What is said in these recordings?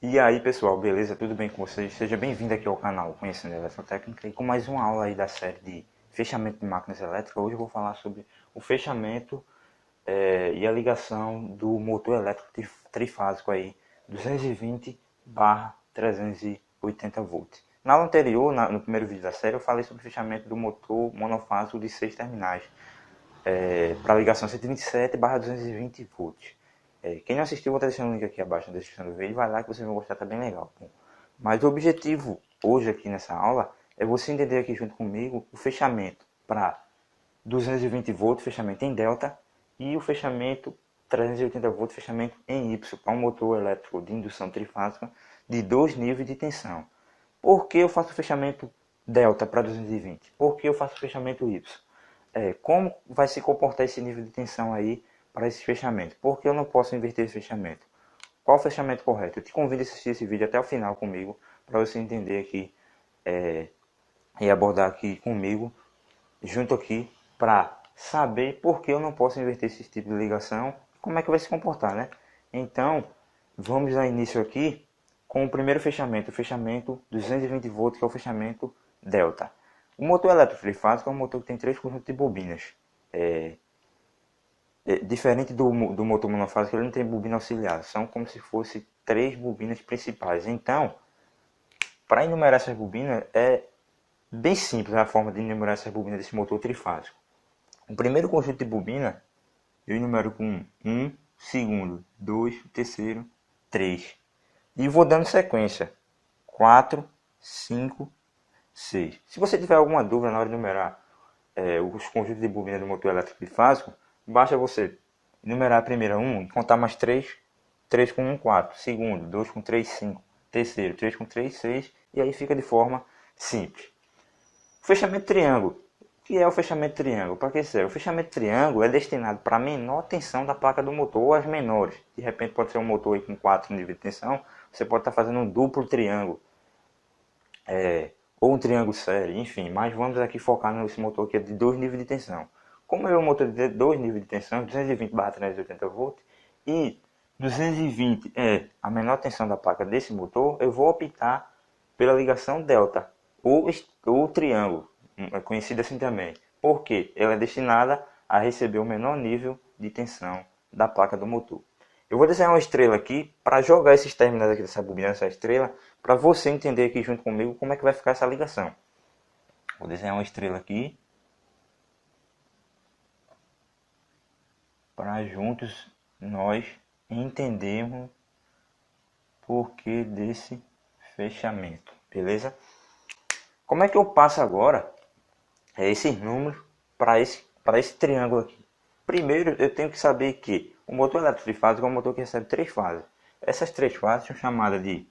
E aí pessoal, beleza? Tudo bem com vocês? Seja bem-vindo aqui ao canal Conhecendo Eletrotécnica e com mais uma aula aí da série de fechamento de máquinas elétricas. Hoje eu vou falar sobre o fechamento e a ligação do motor elétrico trifásico aí 220/380 volts. Na aula anterior, no primeiro vídeo da série, eu falei sobre o fechamento do motor monofásico de 6 terminais para ligação 127/220 volts. Quem não assistiu, vou estar deixando o link aqui abaixo na descrição do vídeo, vai lá que vocês vão gostar, tá bem legal. Mas o objetivo hoje aqui nessa aula é você entender aqui junto comigo o fechamento para 220 volts, fechamento em delta, e o fechamento 380 volts, fechamento em Y, para um motor elétrico de indução trifásica de 2 níveis de tensão. Por que eu faço o fechamento delta para 220? Por que eu faço o fechamento Y? Como vai se comportar esse nível de tensão aí para esse fechamento? Por que eu não posso inverter esse fechamento? Qual o fechamento correto? Eu te convido a assistir esse vídeo até o final comigo, para você entender aqui e abordar aqui comigo, junto aqui, para saber por que eu não posso inverter esse tipo de ligação, como é que vai se comportar, né? Então, vamos dar início aqui com o primeiro fechamento, o fechamento 220 volts, que é o fechamento delta. O motor elétrico trifásico é um motor que tem 3 conjuntos de bobinas. Diferente do motor monofásico, ele não tem bobina auxiliar, são como se fossem 3 bobinas principais. Então, para enumerar essas bobinas, é bem simples a forma de enumerar essas bobinas desse motor trifásico. O primeiro conjunto de bobina, eu enumero com 1, segundo, 2, terceiro, 3. E vou dando sequência, 4, 5, 6. Se você tiver alguma dúvida na hora de enumerar os conjuntos de bobina do motor elétrico trifásico, basta você enumerar a primeira 1 e contar mais 3. 3 com 1, 4. Segundo, 2 com 3, 5. Terceiro, 3 com 3, 6. E aí fica de forma simples. O fechamento triângulo. O que é o fechamento triângulo? Para que serve? O fechamento triângulo é destinado para a menor tensão da placa do motor ou as menores. De repente pode ser um motor aí com 4 níveis de tensão. Você pode estar fazendo um duplo triângulo. Ou um triângulo sério, enfim. Mas vamos aqui focar nesse motor que é de 2 níveis de tensão. Como é um motor de 2 níveis de tensão, 220/380 volts, e 220 é a menor tensão da placa desse motor, eu vou optar pela ligação delta, ou triângulo, conhecida assim também. Porque ela é destinada a receber o menor nível de tensão da placa do motor. Eu vou desenhar uma estrela aqui para jogar esses terminais aqui dessa bobina, essa estrela, para você entender aqui junto comigo como é que vai ficar essa ligação. Vou desenhar uma estrela aqui para juntos nós entendermos por que desse fechamento, beleza? Como é que eu passo agora esses números para esse triângulo aqui? Primeiro eu tenho que saber que o motor elétrico trifásico é um motor que recebe 3 fases. Essas 3 fases são chamadas de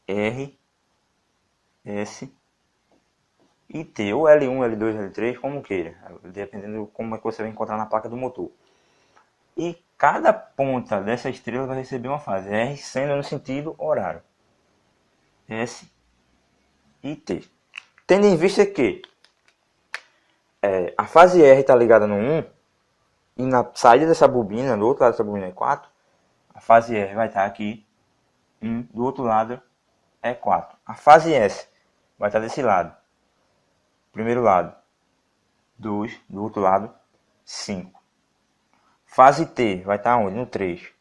R, S e T, ou L1, L2, L3, como queira, dependendo de como é que você vai encontrar na placa do motor. E cada ponta dessa estrela vai receber uma fase, R sendo no sentido horário, S e T. Tendo em vista que a fase R está ligada no 1, e na saída dessa bobina, do outro lado dessa bobina é 4, a fase R vai estar aqui, 1, do outro lado é 4. A fase S vai estar desse lado, primeiro lado, 2, do outro lado, 5. Fase T vai estar onde? No 3.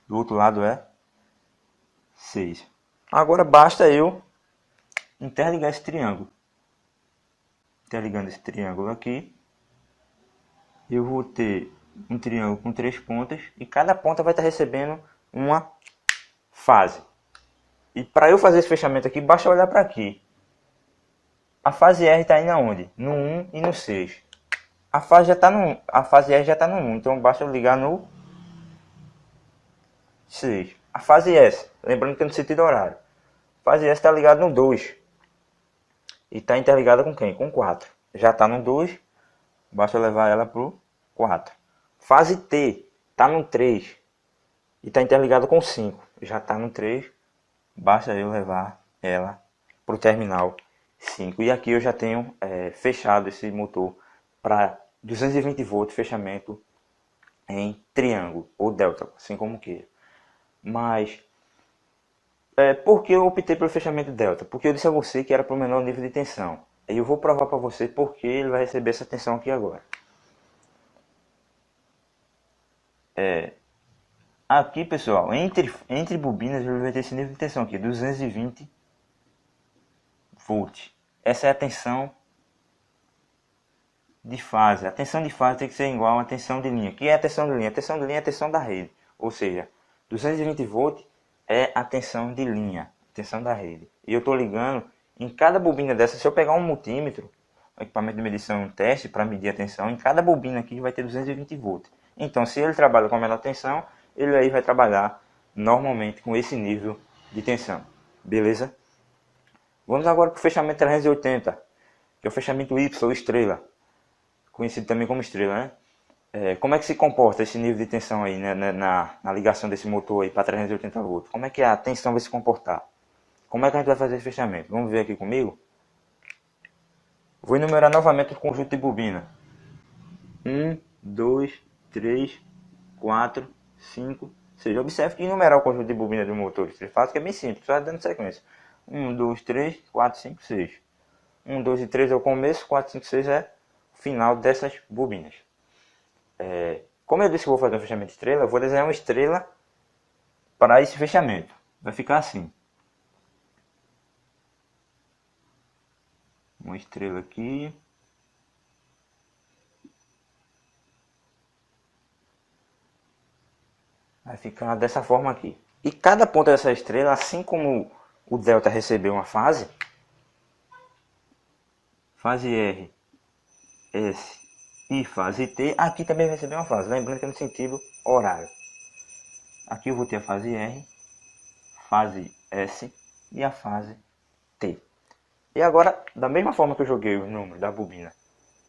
Do outro lado é 6. Agora basta eu interligar esse triângulo. Interligando esse triângulo aqui, eu vou ter um triângulo com 3 pontas e cada ponta vai estar recebendo uma fase. E para eu fazer esse fechamento aqui, basta olhar para aqui. A fase R está indo aonde? No 1 e no 6. A fase R já está no 1, então basta eu ligar no 6. A fase S, lembrando que é no sentido horário. A fase S está ligada no 2. E está interligada com quem? Com 4. Já está no 2, basta eu levar ela para o 4. Fase T está no 3 e está interligada com 5. Já está no 3, basta eu levar ela para o terminal 5. E aqui eu já tenho fechado esse motor para 220 volts, fechamento em triângulo ou delta, assim como queira. Mas Por que eu optei pelo fechamento delta? Porque eu disse a você que era para o menor nível de tensão. E eu vou provar para você porque ele vai receber essa tensão aqui agora. Aqui, pessoal, entre bobinas ele vai ter esse nível de tensão aqui, 220 volts. Essa é a tensão de fase. A tensão de fase tem que ser igual à tensão de linha. O que é a tensão de linha? A tensão de linha é a tensão da rede. Ou seja, 220 volts é a tensão de linha, a tensão da rede. E eu estou ligando em cada bobina dessa. Se eu pegar um multímetro, um equipamento de medição, um teste para medir a tensão, em cada bobina aqui vai ter 220 volts. Então, se ele trabalha com a menor tensão, ele aí vai trabalhar normalmente com esse nível de tensão. Beleza? Vamos agora para o fechamento 380, que é o fechamento Y ou estrela, conhecido também como estrela, né? Como é que se comporta esse nível de tensão aí, né, na ligação desse motor aí para 380 volts? Como é que a tensão vai se comportar? Como é que a gente vai fazer esse fechamento? Vamos ver aqui comigo? Vou enumerar novamente o conjunto de bobina. 1, 2, 3, 4, 5, 6. Observe que enumerar o conjunto de bobina do motor de trifásico é bem simples, só dando sequência. 1, 2, 3, 4, 5, 6. 1, 2 e 3 é o começo, 4, 5, 6 é o final dessas bobinas. Como eu disse que vou fazer um fechamento estrela, eu vou desenhar uma estrela para esse fechamento. Vai ficar assim. Uma estrela aqui. Vai ficar dessa forma aqui. E cada ponta dessa estrela, assim como o delta recebeu uma fase R, S e fase T, aqui também vai receber uma fase. Lembrando que é no sentido horário. Aqui eu vou ter a fase R, fase S e a fase T. E agora, da mesma forma que eu joguei os números da bobina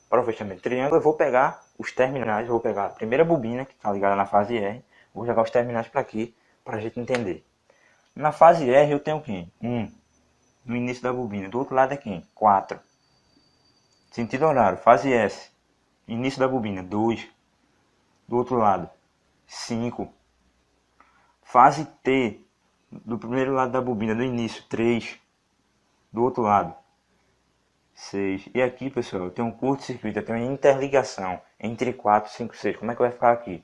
para o fechamento de triângulo, eu vou pegar os terminais, vou pegar a primeira bobina que está ligada na fase R, vou jogar os terminais para aqui, para a gente entender. Na fase R eu tenho quem? 1 no início da bobina, do outro lado é quem? 4. Sentido horário, fase S, início da bobina, 2, do outro lado, 5. Fase T, do primeiro lado da bobina, do início, 3, do outro lado, 6. E aqui, pessoal, eu tenho um curto-circuito, eu tenho uma interligação entre 4, 5, 6. Como é que vai ficar aqui?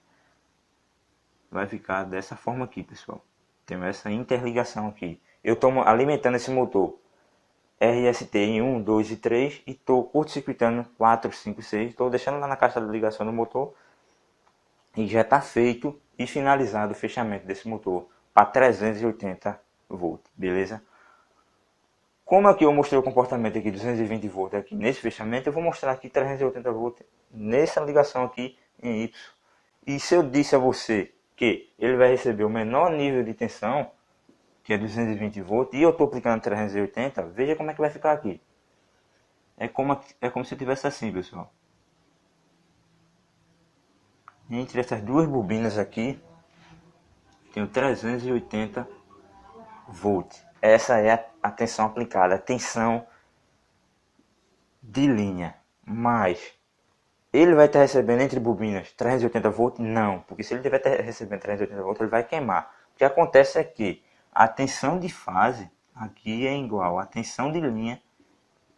Vai ficar dessa forma aqui, pessoal. Tenho essa interligação aqui. Eu estou alimentando esse motor RST em 1, 2 e 3 e estou curto-circuitando 4, 5 e 6. Estou deixando lá na caixa de ligação do motor e já está feito e finalizado o fechamento desse motor para 380 volts, beleza? Como aqui eu mostrei o comportamento aqui 220 volts aqui nesse fechamento, eu vou mostrar aqui 380 volts nessa ligação aqui em Y. E se eu disse a você que ele vai receber o menor nível de tensão, que é 220 volts, e eu estou aplicando 380, veja como é que vai ficar aqui. É como se eu tivesse assim, pessoal. Entre essas duas bobinas aqui, tenho 380 volts. Essa é a tensão aplicada, a tensão de linha. Mas ele vai estar recebendo entre bobinas 380 volts? Não, porque se ele estiver recebendo 380 volts, ele vai queimar. O que acontece é que a tensão de fase aqui é igual à tensão de linha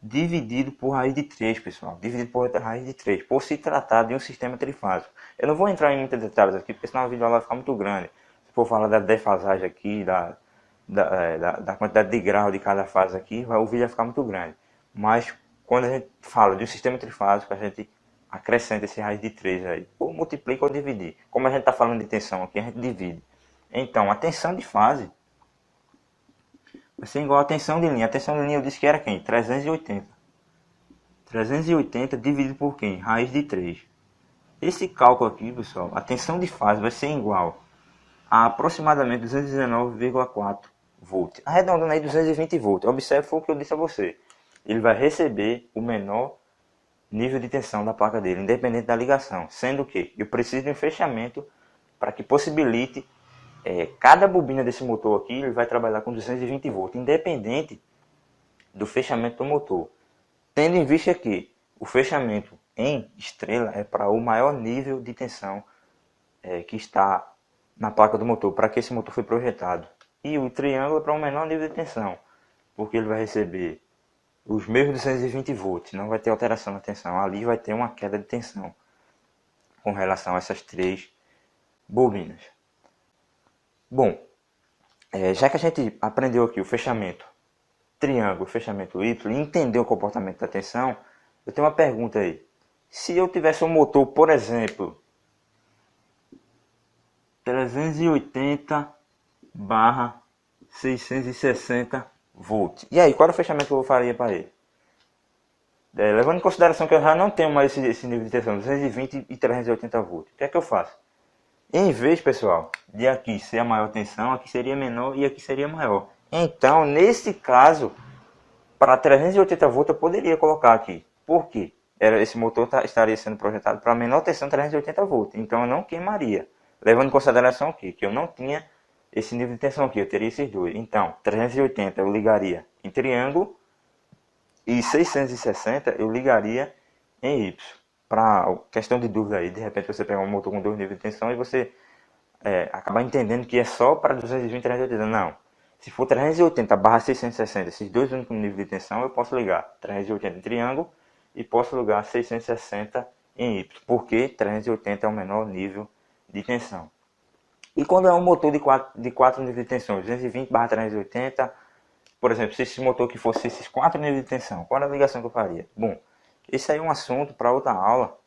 dividido por raiz de 3, pessoal. Dividido por raiz de 3, por se tratar de um sistema trifásico. Eu não vou entrar em muitos detalhes aqui, porque senão o vídeo vai ficar muito grande. Se for falar da defasagem aqui, da quantidade de grau de cada fase aqui, o vídeo vai ficar muito grande. Mas quando a gente fala de um sistema trifásico, a gente acrescenta esse raiz de 3 aí. Ou multiplica ou dividir. Como a gente está falando de tensão aqui, a gente divide. Então, a tensão de fase vai ser igual à tensão de linha. A tensão de linha eu disse que era quem? 380. 380 dividido por quem? Raiz de 3. Esse cálculo aqui, pessoal, a tensão de fase vai ser igual a aproximadamente 219,4 volts. Arredondando aí 220 volts. Observe foi o que eu disse a você. Ele vai receber o menor nível de tensão da placa dele, independente da ligação. Sendo que eu preciso de um fechamento para que possibilite cada bobina desse motor aqui, ele vai trabalhar com 220 volts, independente do fechamento do motor. Tendo em vista que o fechamento em estrela é para o maior nível de tensão que está na placa do motor, para que esse motor foi projetado. e o triângulo para um menor nível de tensão, porque ele vai receber os mesmos 220 volts, não vai ter alteração na tensão, ali vai ter uma queda de tensão com relação a essas três bobinas. Bom, já que a gente aprendeu aqui o fechamento triângulo, fechamento Y, e entendeu o comportamento da tensão, eu tenho uma pergunta aí. Se eu tivesse um motor, por exemplo, 380/660 volts, e aí, qual era o fechamento que eu faria para ele? Levando em consideração que eu já não tenho mais esse nível de tensão, 220 e 380 volts, o que é que eu faço? Em vez, pessoal, de aqui ser a maior tensão, aqui seria menor e aqui seria maior. Então, nesse caso, para 380 volts eu poderia colocar aqui. Por quê? Esse motor estaria sendo projetado para menor tensão 380 volts. Então eu não queimaria. Levando em consideração aqui, que eu não tinha esse nível de tensão aqui. Eu teria esses dois. Então, 380 eu ligaria em triângulo. E 660 eu ligaria em Y. Para questão de dúvida aí, de repente você pegar um motor com dois níveis de tensão e você acabar entendendo que é só para 220 e 380. Não. Se for 380/660, esses dois únicos níveis de tensão, eu posso ligar 380 em triângulo e posso ligar 660 em Y, porque 380 é o menor nível de tensão. E quando é um motor de 4 níveis de tensão, 220/380, por exemplo, se esse motor que fosse esses 4 níveis de tensão, qual era a ligação que eu faria? Bom, esse aí é um assunto para outra aula,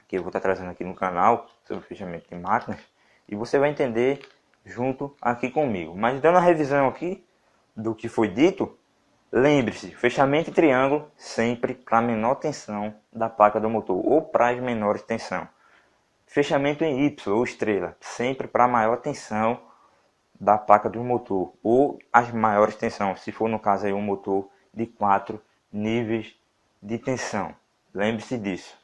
que eu vou estar trazendo aqui no canal, sobre fechamento de máquinas, e você vai entender junto aqui comigo. Mas dando a revisão aqui do que foi dito, lembre-se, fechamento em triângulo sempre para menor tensão da placa do motor, ou para as menores tensão. Fechamento em Y ou estrela, sempre para maior tensão da placa do motor, ou as maiores tensões, se for no caso aí um motor de 4 níveis de tensão. Lembre-se disso.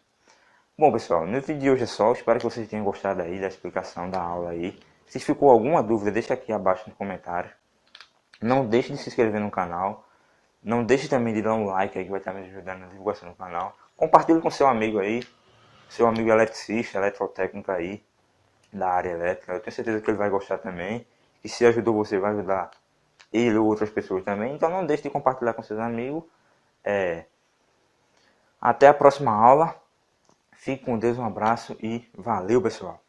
Bom pessoal, no vídeo de hoje é só, espero que vocês tenham gostado aí da explicação da aula aí. Se ficou alguma dúvida, deixa aqui abaixo nos comentários. Não deixe de se inscrever no canal. Não deixe também de dar um like aí, que vai estar me ajudando na divulgação do canal. Compartilhe com seu amigo aí, seu amigo eletricista, eletrotécnico aí, da área elétrica. Eu tenho certeza que ele vai gostar também. E se ajudou você, vai ajudar ele ou outras pessoas também. Então não deixe de compartilhar com seus amigos. Até a próxima aula. Fique com Deus, um abraço e valeu, pessoal.